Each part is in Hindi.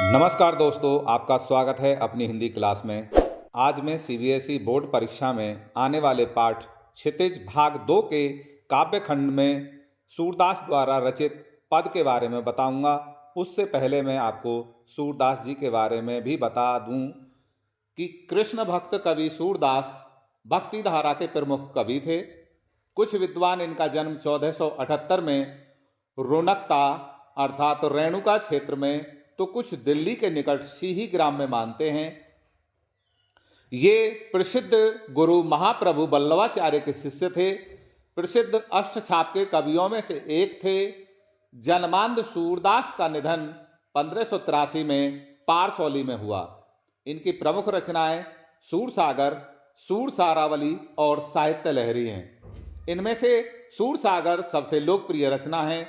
नमस्कार दोस्तों, आपका स्वागत है अपनी हिंदी क्लास में। आज मैं सीबीएसई बोर्ड परीक्षा में आने वाले पाठ क्षितिज भाग 2 के काव्य खंड में सूरदास द्वारा रचित पद के बारे में बताऊंगा। उससे पहले मैं आपको सूरदास जी के बारे में भी बता दूं कि कृष्ण भक्त कवि सूरदास भक्ति धारा के प्रमुख कवि थे। कुछ विद्वान इनका जन्म 1478 में रोनकता अर्थात रेणुका क्षेत्र में, तो कुछ दिल्ली के निकट सीही ग्राम में मानते हैं। ये प्रसिद्ध गुरु महाप्रभु बल्लवाचार्य के शिष्य थे। प्रसिद्ध अष्टछाप के कवियों में से एक थे। जन्मांध सूरदास का निधन 1583 में पारसौली में हुआ। इनकी प्रमुख रचनाएं सूरसागर, सूरसारावली और साहित्य लहरी हैं। इनमें से सूरसागर सबसे लोकप्रिय रचना है।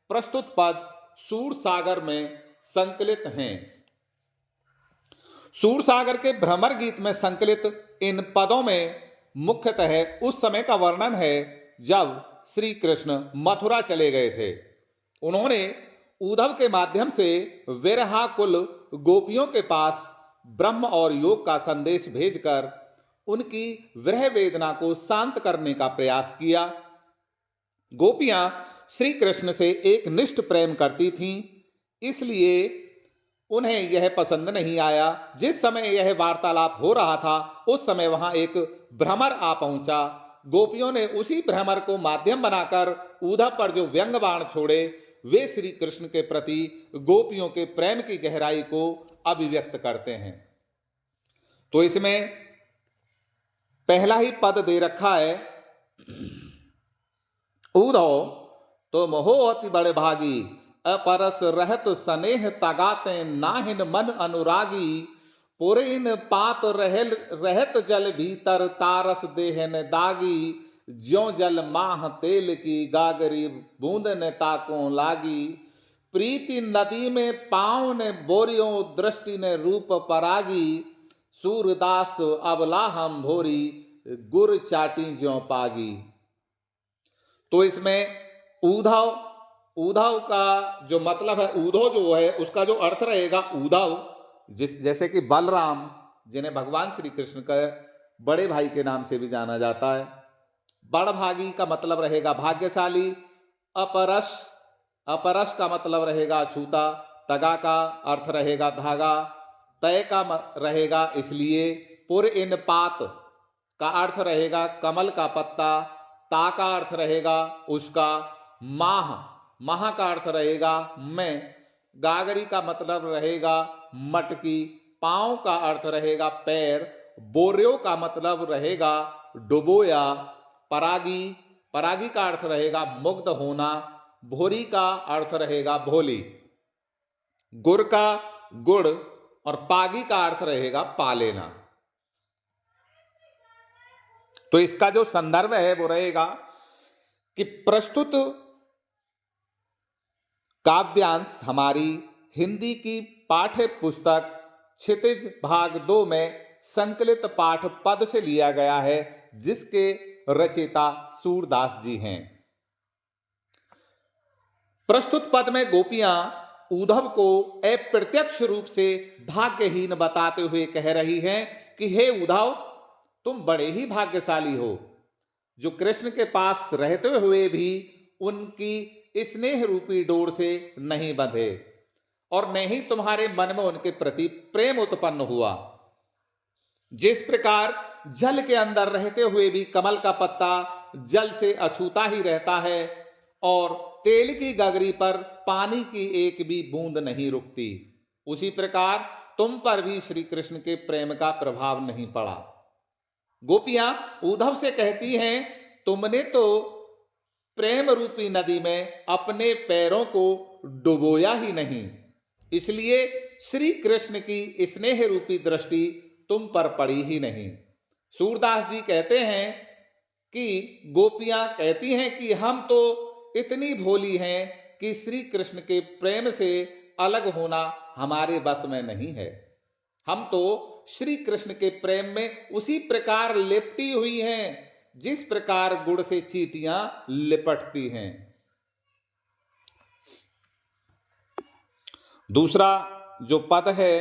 प्रस्तुत पद सूरसागर में संकलित हैं। सूरसागर के भ्रमर गीत में संकलित इन पदों में मुख्यतः उस समय का वर्णन है जब श्री कृष्ण मथुरा चले गए थे। उन्होंने उद्धव के माध्यम से विरहाकुल गोपियों के पास ब्रह्म और योग का संदेश भेजकर उनकी विरह वेदना को शांत करने का प्रयास किया। गोपियां श्री कृष्ण से एक निष्ठ प्रेम करती थीं, इसलिए उन्हें यह पसंद नहीं आया। जिस समय यह वार्तालाप हो रहा था उस समय वहां एक भ्रमर आ पहुंचा। गोपियों ने उसी भ्रमर को माध्यम बनाकर उद्धव पर जो व्यंग बाण छोड़े वे श्री कृष्ण के प्रति गोपियों के प्रेम की गहराई को अभिव्यक्त करते हैं। तो इसमें पहला ही पद दे रखा है, उद्धव तुम हो अति बड़े भागी, अपरस रहत स्नेह तगाते नाहिन मन अनुरागी, पुरेन पात रहत जल भीतर तारस देहन दागी, ज्यों जल माह तेल की गागरी बूंद ने ताकों लागी, प्रीति नदी में पाँव ने बोरियों दृष्टि ने रूप परागी, सूरदास अबला हम भोरी गुर चाटी ज्यों पागी। तो इसमें उद्धव का जो मतलब है, उद्धव जो है उसका जो अर्थ रहेगा उद्धव, जैसे कि बलराम जिन्हें भगवान श्री कृष्ण का बड़े भाई के नाम से भी जाना जाता है। बड़भागी का मतलब रहेगा भाग्यशाली। अपरस का मतलब रहेगा छूता। तगा का अर्थ रहेगा धागा। तय का रहेगा इसलिए। पुर इन पात का अर्थ रहेगा कमल का पत्ता। ता का अर्थ रहेगा उसका। माह का अर्थ रहेगा मैं। गागरी का मतलब रहेगा मटकी। पांव का अर्थ रहेगा पैर। बोर्यो का मतलब रहेगा डुबोया। परागी का अर्थ रहेगा मुग्ध होना। भोरी का अर्थ रहेगा भोली। गुर का गुड़ और पागी का अर्थ रहेगा पा लेना। तो इसका जो संदर्भ है वो रहेगा कि प्रस्तुत काव्यांश हमारी हिंदी की पाठ्य पुस्तक क्षितिज भाग 2 में संकलित पाठ पद से लिया गया है, जिसके रचयिता सूरदास जी हैं। प्रस्तुत पद में गोपियां उद्धव को अप्रत्यक्ष रूप से भाग्यहीन बताते हुए कह रही हैं कि हे उद्धव, तुम बड़े ही भाग्यशाली हो जो कृष्ण के पास रहते हुए भी उनकी स्नेह रूपी डोर से नहीं बंधे और न ही तुम्हारे मन में उनके प्रति प्रेम उत्पन्न हुआ। जिस प्रकार जल के अंदर रहते हुए भी कमल का पत्ता जल से अछूता ही रहता है और तेल की गगरी पर पानी की एक भी बूंद नहीं रुकती, उसी प्रकार तुम पर भी श्री कृष्ण के प्रेम का प्रभाव नहीं पड़ा। गोपियां उद्धव से कहती हैं, तुमने तो प्रेम रूपी नदी में अपने पैरों को डुबोया ही नहीं, इसलिए श्री कृष्ण की स्नेह रूपी दृष्टि तुम पर पड़ी ही नहीं। सूरदास जी कहते हैं कि गोपियां कहती हैं कि हम तो इतनी भोली हैं कि श्री कृष्ण के प्रेम से अलग होना हमारे बस में नहीं है। हम तो श्री कृष्ण के प्रेम में उसी प्रकार लिपटी हुई हैं जिस प्रकार गुड़ से चींटियां लिपटती हैं। दूसरा जो पद है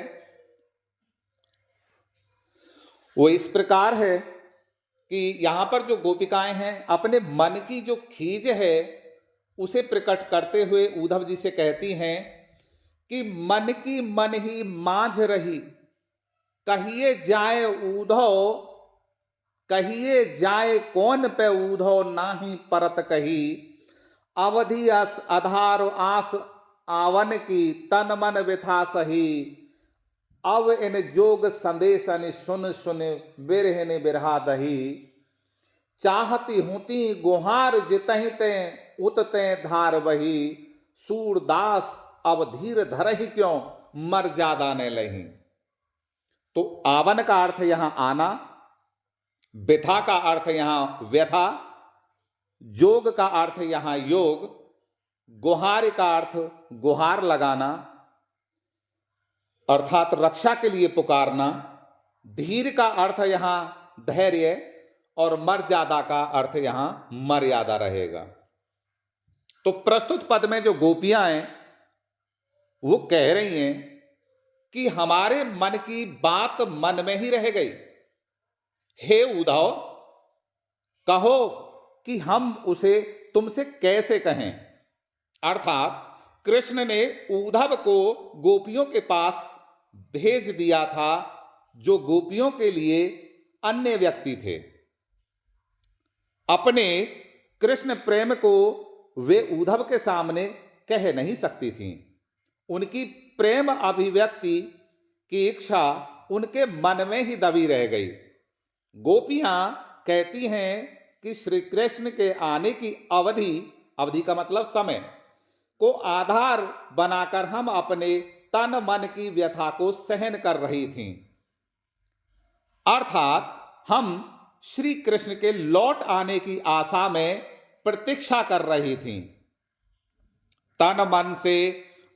वो इस प्रकार है कि यहां पर जो गोपिकाएं हैं अपने मन की जो खीज है उसे प्रकट करते हुए उद्धव जी से कहती हैं कि मन की मन ही मांझ रही, कहिए जाए उद्धव, कहिए जाए कौन पे उद्धव, नाही परत कही, अवधि आधार आस आवन की, तन मन व्यथा सही, अब इन जोग संदेश अनि सुन सुन बिरहन बिरहा दही, चाहती हुती गुहार जितहि ते उतते धार बही, सूरदास अब धीर धरहि क्यों, मर्यादा ने लही। तो आवन का अर्थ यहां आना, व्यथा का अर्थ यहां व्यथा, जोग का अर्थ यहां योग, गुहार का अर्थ गुहार लगाना अर्थात रक्षा के लिए पुकारना, धीर का अर्थ यहां धैर्य और मर्यादा का अर्थ यहां मर्यादा रहेगा। तो प्रस्तुत पद में जो गोपियां हैं वो कह रही हैं कि हमारे मन की बात मन में ही रह गई, हे उद्धव कहो कि हम उसे तुमसे कैसे कहें। अर्थात कृष्ण ने उद्धव को गोपियों के पास भेज दिया था जो गोपियों के लिए अन्य व्यक्ति थे। अपने कृष्ण प्रेम को वे उद्धव के सामने कह नहीं सकती थीं। उनकी प्रेम अभिव्यक्ति की इच्छा उनके मन में ही दबी रह गई। गोपियां कहती हैं कि श्री कृष्ण के आने की अवधि, अवधि का मतलब समय, को आधार बनाकर हम अपने तन मन की व्यथा को सहन कर रही थीं। अर्थात हम श्री कृष्ण के लौट आने की आशा में प्रतीक्षा कर रही थीं। तन मन से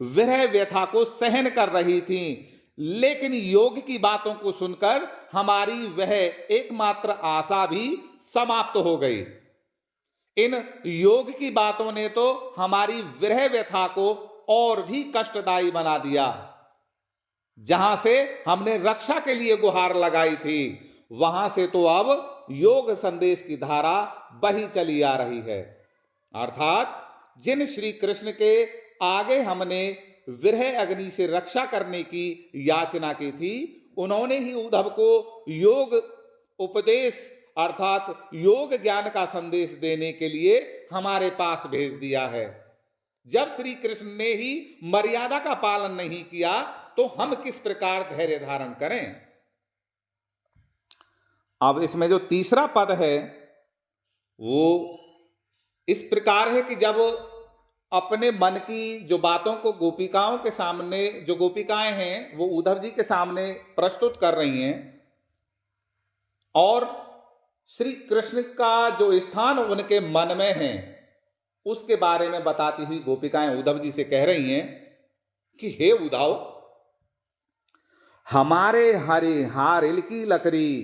विरह व्यथा को सहन कर रही थीं, लेकिन योग की बातों को सुनकर हमारी वह एकमात्र आशा भी समाप्त हो गई। इन योग की बातों ने तो हमारी विरह व्यथा को और भी कष्टदायी बना दिया। जहां से हमने रक्षा के लिए गुहार लगाई थी, वहां से तो अब योग संदेश की धारा बही चली आ रही है। अर्थात जिन श्री कृष्ण के आगे हमने विरह अग्नि से रक्षा करने की याचना की थी, उन्होंने ही उद्धव को योग उपदेश अर्थात योग ज्ञान का संदेश देने के लिए हमारे पास भेज दिया है। जब श्री कृष्ण ने ही मर्यादा का पालन नहीं किया तो हम किस प्रकार धैर्य धारण करें। अब इसमें जो तीसरा पद है वो इस प्रकार है कि जब अपने मन की जो बातों को गोपिकाओं के सामने, जो गोपिकाएं हैं वो उद्धव जी के सामने प्रस्तुत कर रही हैं और श्री कृष्ण का जो स्थान उनके मन में है उसके बारे में बताती हुई गोपिकाएं उद्धव जी से कह रही हैं कि हे उद्धव, हमारे हरे हारिल की लकड़ी,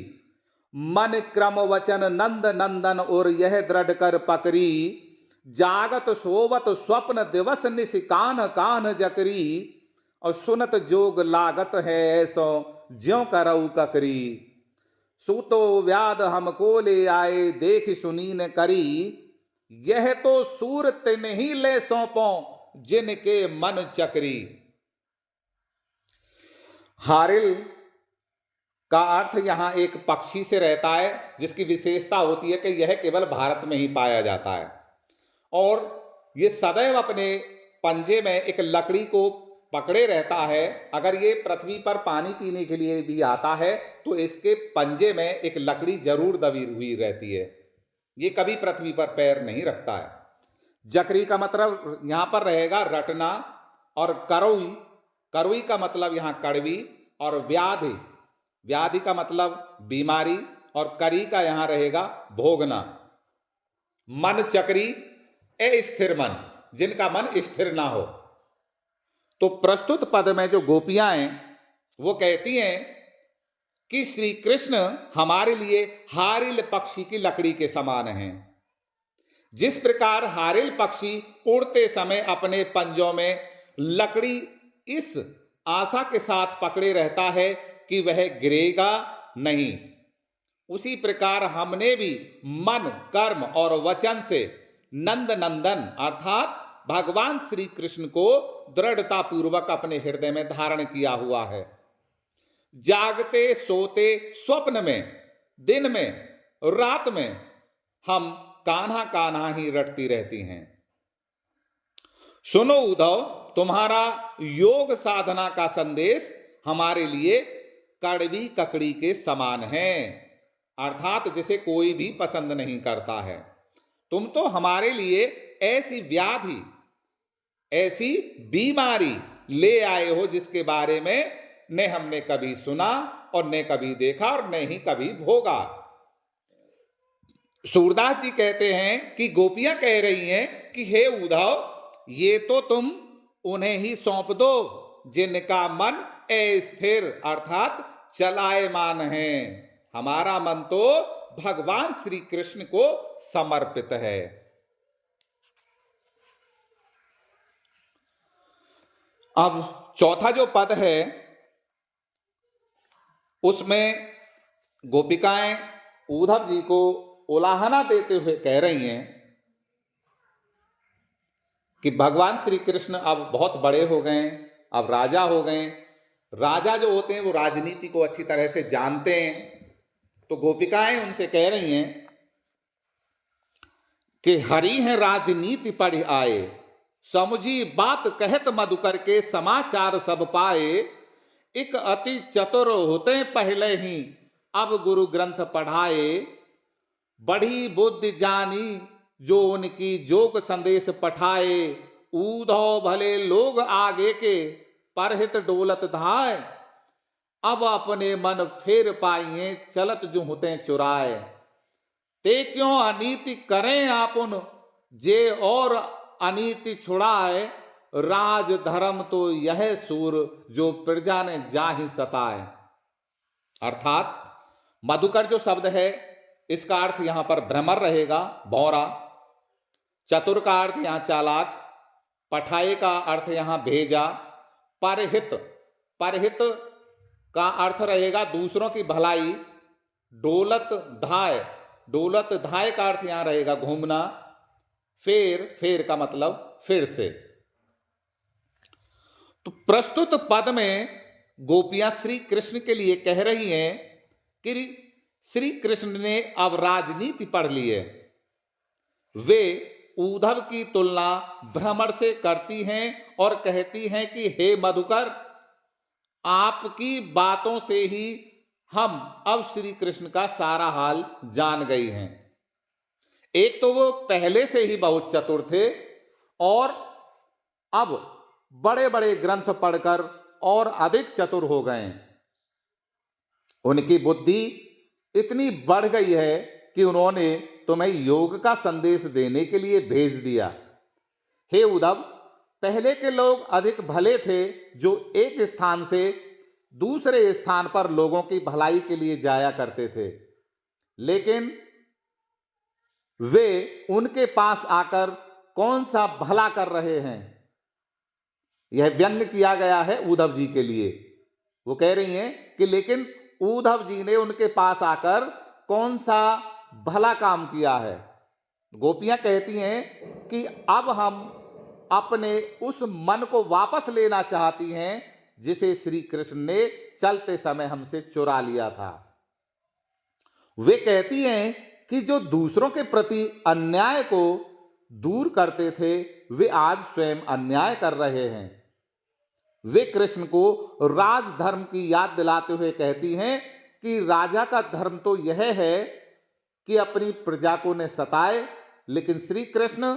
मन क्रम वचन नंद नंदन और यह दृढ़ कर पकड़ी, जागत सोवत स्वप्न दिवस निश कान कान जकरी, और सुनत जोग लागत है ऐसो ज्यों करऊ ककरी, सूतो व्याध हमको ले आए देख सुनी न करी, यह तो सूरत नहीं ले सौंपो जिनके मन चकरी। हारिल का अर्थ यहां एक पक्षी से रहता है जिसकी विशेषता होती है कि यह केवल भारत में ही पाया जाता है और यह सदैव अपने पंजे में एक लकड़ी को पकड़े रहता है। अगर ये पृथ्वी पर पानी पीने के लिए भी आता है तो इसके पंजे में एक लकड़ी जरूर दबी हुई रहती है। ये कभी पृथ्वी पर पैर नहीं रखता है। जकरी का मतलब यहां पर रहेगा रटना, और करोई, करोई का मतलब यहां कड़वी, और व्याधि, व्याधि का मतलब बीमारी, और करी का यहां रहेगा भोगना। मन चक्री, अस्थिर मन, जिनका मन स्थिर ना हो। तो प्रस्तुत पद में जो गोपियां हैं वो कहती हैं कि श्री कृष्ण हमारे लिए हारिल पक्षी की लकड़ी के समान हैं। जिस प्रकार हारिल पक्षी उड़ते समय अपने पंजों में लकड़ी इस आशा के साथ पकड़े रहता है कि वह गिरेगा नहीं। उसी प्रकार हमने भी मन, कर्म और वचन से नंद नंदन अर्थात भगवान श्री कृष्ण को दृढ़ता पूर्वक अपने हृदय में धारण किया हुआ है। जागते सोते स्वप्न में, दिन में, रात में हम कान्हा कान्हा ही रटती रहती हैं। सुनो उद्धव, तुम्हारा योग साधना का संदेश हमारे लिए कड़वी ककड़ी के समान है, अर्थात जिसे कोई भी पसंद नहीं करता है। तुम तो हमारे लिए ऐसी व्याधि, ऐसी बीमारी ले आए हो जिसके बारे में न हमने कभी सुना और न कभी देखा और न ही कभी भोगा। सूरदास जी कहते हैं कि गोपियां कह रही हैं कि हे उद्धव, ये तो तुम उन्हें ही सौंप दो जिनका मन अस्थिर अर्थात चलायमान है। हमारा मन तो भगवान श्री कृष्ण को समर्पित है। अब चौथा जो पद है उसमें गोपिकाएं उद्धव जी को उलाहना देते हुए कह रही हैं कि भगवान श्री कृष्ण अब बहुत बड़े हो गए, अब राजा हो गए। राजा जो होते हैं वो राजनीति को अच्छी तरह से जानते हैं। तो गोपिकाएं उनसे कह रही हैं कि हरि हैं राजनीति पढ़ आए, समुझी बात कहत मधुकर के समाचार सब पाए। एक अति चतुर होते पहले ही अब गुरु ग्रंथ पढ़ाए। बड़ी बुद्धि जानी जो उनकी जोग संदेश पठाए। उद्धव भले लोग आगे के परहित डोलत धाय। अब अपने मन फेर पाइए चलत जो होते चुराए। ते क्यों अनीति करें आपुन जे और अनीति छुड़ाए। राज धर्म तो यह सूर जो प्रजा ने जाहि सताए। अर्थात मधुकर जो शब्द है इसका अर्थ यहां पर भ्रमर रहेगा, भौरा। चतुर का अर्थ यहां चालाक। पठाए का अर्थ यहां भेजा। परहित, परहित का अर्थ रहेगा दूसरों की भलाई। डोलत धाय, डोलत धाय का अर्थ यहां रहेगा घूमना। फेर, फेर का मतलब फिर से। तो प्रस्तुत पद में गोपियां श्री कृष्ण के लिए कह रही हैं कि श्री कृष्ण ने अब राजनीति पढ़ ली है। वे उद्धव की तुलना भ्रमर से करती हैं और कहती हैं कि हे मधुकर, आपकी बातों से ही हम अब श्री कृष्ण का सारा हाल जान गई हैं। एक तो वो पहले से ही बहुत चतुर थे और अब बड़े बड़े ग्रंथ पढ़कर और अधिक चतुर हो गए। उनकी बुद्धि इतनी बढ़ गई है कि उन्होंने तुम्हें योग का संदेश देने के लिए भेज दिया। हे उद्धव, पहले के लोग अधिक भले थे जो एक स्थान से दूसरे स्थान पर लोगों की भलाई के लिए जाया करते थे, लेकिन वे उनके पास आकर कौन सा भला कर रहे हैं, यह व्यंग किया गया है उद्धव जी के लिए। वो कह रही हैं कि लेकिन उद्धव जी ने उनके पास आकर कौन सा भला काम किया है। गोपियां कहती हैं कि अब हम अपने उस मन को वापस लेना चाहती हैं जिसे श्री कृष्ण ने चलते समय हमसे चुरा लिया था। वे कहती हैं कि जो दूसरों के प्रति अन्याय को दूर करते थे वे आज स्वयं अन्याय कर रहे हैं। वे कृष्ण को राजधर्म की याद दिलाते हुए कहती हैं कि राजा का धर्म तो यह है कि अपनी प्रजा को न सताए, लेकिन श्री कृष्ण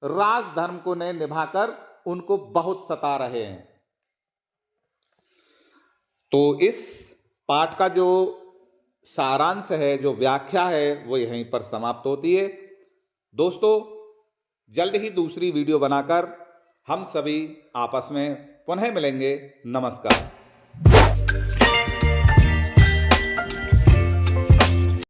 राजधर्म को न निभाकर उनको बहुत सता रहे हैं। तो इस पाठ का जो सारांश है, जो व्याख्या है, वो यहीं पर समाप्त होती है। दोस्तों, जल्द ही दूसरी वीडियो बनाकर हम सभी आपस में पुनः मिलेंगे। नमस्कार।